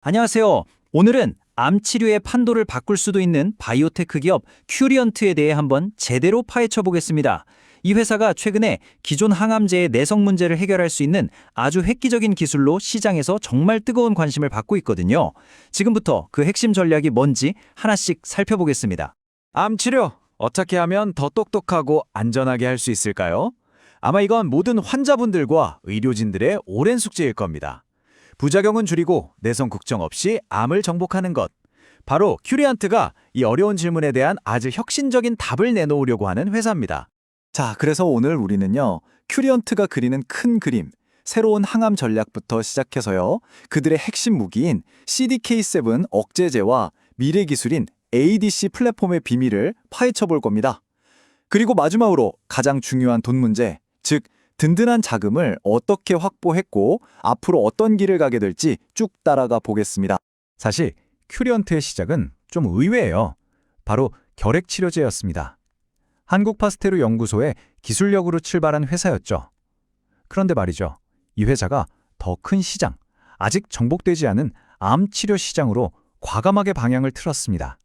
안녕하세요. 오늘은 암 치료의 판도를 바꿀 수도 있는 바이오테크 기업 큐리언트에 대해 한번 제대로 파헤쳐 보겠습니다. 이 회사가 최근에 기존 항암제의 내성 문제를 해결할 수 있는 아주 획기적인 기술로 시장에서 정말 뜨거운 관심을 받고 있거든요. 지금부터 그 핵심 전략이 뭔지 하나씩 살펴보겠습니다. 암 치료 어떻게 하면 더 똑똑하고 안전하게 할 수 있을까요? 아마 이건 모든 환자분들과 의료진들의 오랜 숙제일 겁니다. 부작용은 줄이고 내성 걱정 없이 암을 정복하는 것. 바로 큐리안트가 이 어려운 질문에 대한 아주 혁신적인 답을 내놓으려고 하는 회사입니다. 자, 그래서 오늘 우리는요, 큐리언트가 그리는 큰 그림, 새로운 항암 전략부터 시작해서요, 그들의 핵심 무기인 CDK7 억제제와 미래 기술인 ADC 플랫폼의 비밀을 파헤쳐 볼 겁니다. 그리고 마지막으로 가장 중요한 돈 문제, 즉 든든한 자금을 어떻게 확보했고 앞으로 어떤 길을 가게 될지 쭉 따라가 보겠습니다. 사실 큐리언트의 시작은 좀 의외예요. 바로 결핵치료제였습니다. 한국파스테르 연구소의 기술력으로 출발한 회사였죠. 그런데 말이죠. 이 회사가 더 큰 시장, 아직 정복되지 않은 암 치료 시장으로 과감하게 방향을 틀었습니다.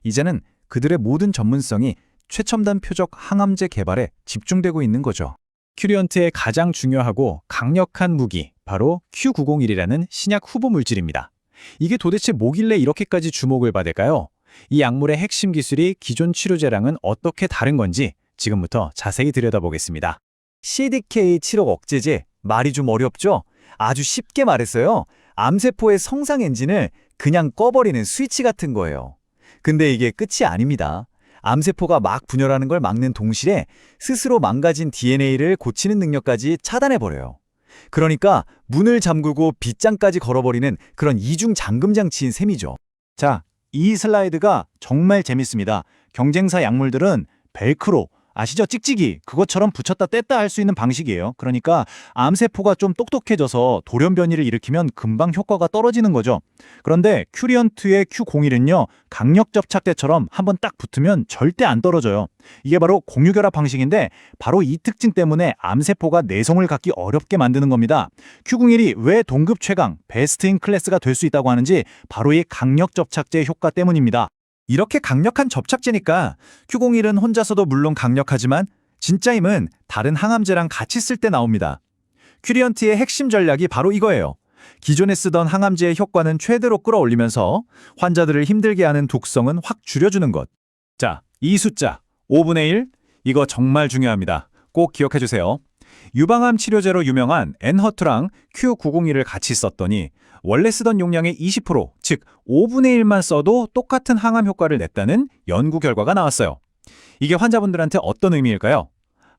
이제는 그들의 모든 전문성이 최첨단 표적 항암제 개발에 집중되고 있는 거죠. 큐리언트의 가장 중요하고 강력한 무기, 바로 Q901이라는 신약 후보 물질입니다. 이게 도대체 뭐길래 이렇게까지 주목을 받을까요? 이 약물의 핵심 기술이 기존 치료제랑은 어떻게 다른 건지 지금부터 자세히 들여다보겠습니다. CDK7 억제제, 말이 좀 어렵죠? 아주 쉽게 말했어요. 암세포의 성장 엔진을 그냥 꺼버리는 스위치 같은 거예요. 근데 이게 끝이 아닙니다. 암세포가 막 분열하는 걸 막는 동시에 스스로 망가진 DNA를 고치는 능력까지 차단해버려요. 그러니까 문을 잠그고 빗장까지 걸어버리는 그런 이중 잠금 장치인 셈이죠. 자, 이 슬라이드가 정말 재밌습니다. 경쟁사 약물들은 벨크로, 아시죠? 찍찍이, 그것처럼 붙였다 뗐다 할 수 있는 방식이에요. 그러니까 암세포가 좀 똑똑해져서 돌연변이를 일으키면 금방 효과가 떨어지는 거죠. 그런데 큐리언트의 Q01은요, 강력 접착제처럼 한번 딱 붙으면 절대 안 떨어져요. 이게 바로 공유결합 방식인데 바로 이 특징 때문에 암세포가 내성을 갖기 어렵게 만드는 겁니다. Q01이 왜 동급 최강, 베스트 인 클래스가 될 수 있다고 하는지 바로 이 강력 접착제 효과 때문입니다. 이렇게 강력한 접착제니까 Q01은 혼자서도 물론 강력하지만 진짜 힘은 다른 항암제랑 같이 쓸 때 나옵니다. 큐리언트의 핵심 전략이 바로 이거예요. 기존에 쓰던 항암제의 효과는 최대로 끌어올리면서 환자들을 힘들게 하는 독성은 확 줄여주는 것. 자, 이 숫자 5분의 1, 이거 정말 중요합니다. 꼭 기억해 주세요. 유방암 치료제로 유명한 엔허투랑 Q901을 같이 썼더니 원래 쓰던 용량의 20%, 즉 5분의 1만 써도 똑같은 항암 효과를 냈다는 연구 결과가 나왔어요. 이게 환자분들한테 어떤 의미일까요?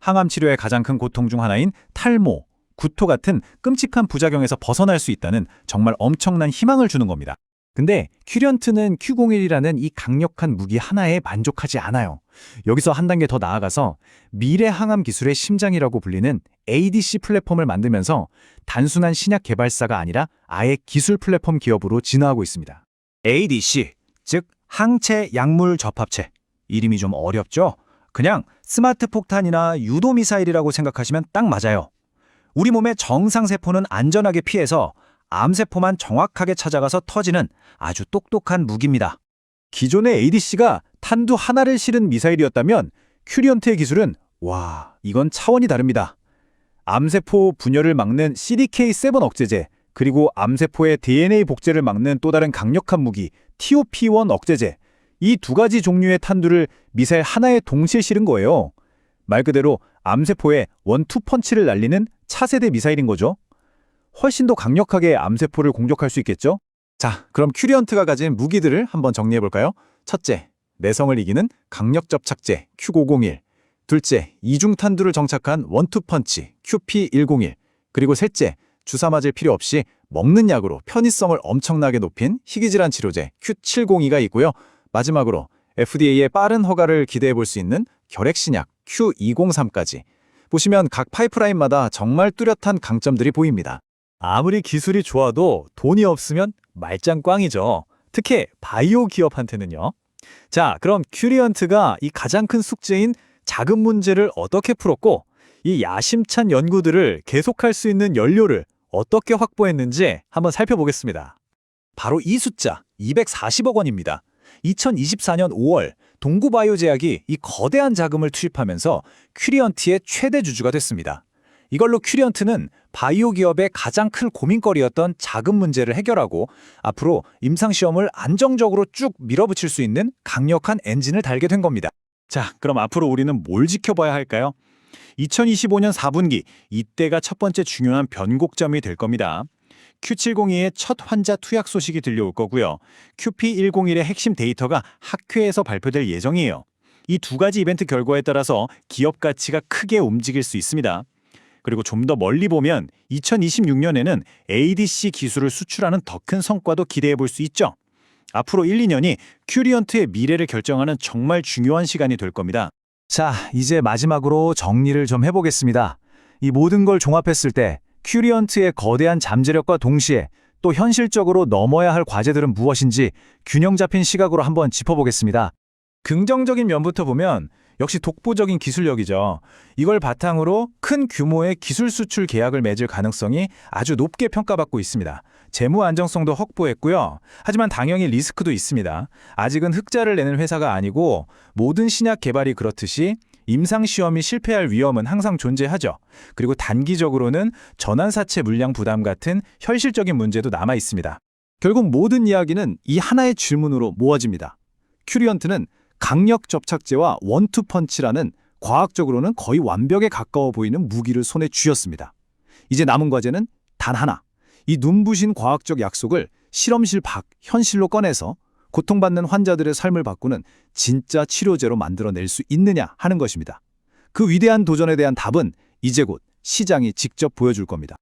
항암 치료의 가장 큰 고통 중 하나인 탈모, 구토 같은 끔찍한 부작용에서 벗어날 수 있다는 정말 엄청난 희망을 주는 겁니다. 근데 큐리언트는 Q01이라는 이 강력한 무기 하나에 만족하지 않아요. 여기서 한 단계 더 나아가서 미래 항암 기술의 심장이라고 불리는 ADC 플랫폼을 만들면서 단순한 신약 개발사가 아니라 아예 기술 플랫폼 기업으로 진화하고 있습니다. ADC, 즉 항체 약물 접합체. 이름이 좀 어렵죠? 그냥 스마트 폭탄이나 유도 미사일이라고 생각하시면 딱 맞아요. 우리 몸의 정상 세포는 안전하게 피해서 암세포만 정확하게 찾아가서 터지는 아주 똑똑한 무기입니다. 기존의 ADC가 탄두 하나를 실은 미사일이었다면 큐리언트의 기술은 와, 이건 차원이 다릅니다. 암세포 분열을 막는 CDK7 억제제, 그리고 암세포의 DNA 복제를 막는 또 다른 강력한 무기 TOP1 억제제, 이 두 가지 종류의 탄두를 미사일 하나에 동시에 실은 거예요. 말 그대로 암세포에 원투 펀치를 날리는 차세대 미사일인 거죠. 훨씬 더 강력하게 암세포를 공격할 수 있겠죠? 자, 그럼 큐리언트가 가진 무기들을 한번 정리해볼까요? 첫째, 내성을 이기는 강력 접착제 Q901. 둘째, 이중탄두를 정착한 원투펀치 QP101. 그리고 셋째, 주사 맞을 필요 없이 먹는 약으로 편의성을 엄청나게 높인 희귀질환 치료제 Q702가 있고요. 마지막으로 FDA의 빠른 허가를 기대해볼 수 있는 결핵신약 Q203까지. 보시면 각 파이프라인마다 정말 뚜렷한 강점들이 보입니다. 아무리 기술이 좋아도 돈이 없으면 말짱 꽝이죠. 특히 바이오 기업한테는요. 자, 그럼 큐리언트가 이 가장 큰 숙제인 자금 문제를 어떻게 풀었고 이 야심찬 연구들을 계속할 수 있는 연료를 어떻게 확보했는지 한번 살펴보겠습니다. 바로 이 숫자 240억 원입니다. 2024년 5월 동구바이오제약이 이 거대한 자금을 투입하면서 큐리언트의 최대 주주가 됐습니다. 이걸로 큐리언트는 바이오 기업의 가장 큰 고민거리였던 자금 문제를 해결하고 앞으로 임상시험을 안정적으로 쭉 밀어붙일 수 있는 강력한 엔진을 달게 된 겁니다. 자, 그럼 앞으로 우리는 뭘 지켜봐야 할까요? 2025년 4분기, 이때가 첫 번째 중요한 변곡점이 될 겁니다. Q702의 첫 환자 투약 소식이 들려올 거고요. QP101의 핵심 데이터가 학회에서 발표될 예정이에요. 이 두 가지 이벤트 결과에 따라서 기업 가치가 크게 움직일 수 있습니다. 그리고 좀 더 멀리 보면 2026년에는 ADC 기술을 수출하는 더 큰 성과도 기대해 볼 수 있죠. 앞으로 1, 2년이 큐리언트의 미래를 결정하는 정말 중요한 시간이 될 겁니다. 자, 이제 마지막으로 정리를 좀 해보겠습니다. 이 모든 걸 종합했을 때 큐리언트의 거대한 잠재력과 동시에 또 현실적으로 넘어야 할 과제들은 무엇인지 균형 잡힌 시각으로 한번 짚어보겠습니다. 긍정적인 면부터 보면 역시 독보적인 기술력이죠. 이걸 바탕으로 큰 규모의 기술 수출 계약을 맺을 가능성이 아주 높게 평가받고 있습니다. 재무 안정성도 확보했고요. 하지만 당연히 리스크도 있습니다. 아직은 흑자를 내는 회사가 아니고 모든 신약 개발이 그렇듯이 임상시험이 실패할 위험은 항상 존재하죠. 그리고 단기적으로는 전환사채 물량 부담 같은 현실적인 문제도 남아 있습니다. 결국 모든 이야기는 이 하나의 질문으로 모아집니다. 큐리언트는 강력 접착제와 원투펀치라는 과학적으로는 거의 완벽에 가까워 보이는 무기를 손에 쥐었습니다. 이제 남은 과제는 단 하나. 이 눈부신 과학적 약속을 실험실 밖 현실로 꺼내서 고통받는 환자들의 삶을 바꾸는 진짜 치료제로 만들어낼 수 있느냐 하는 것입니다. 그 위대한 도전에 대한 답은 이제 곧 시장이 직접 보여줄 겁니다.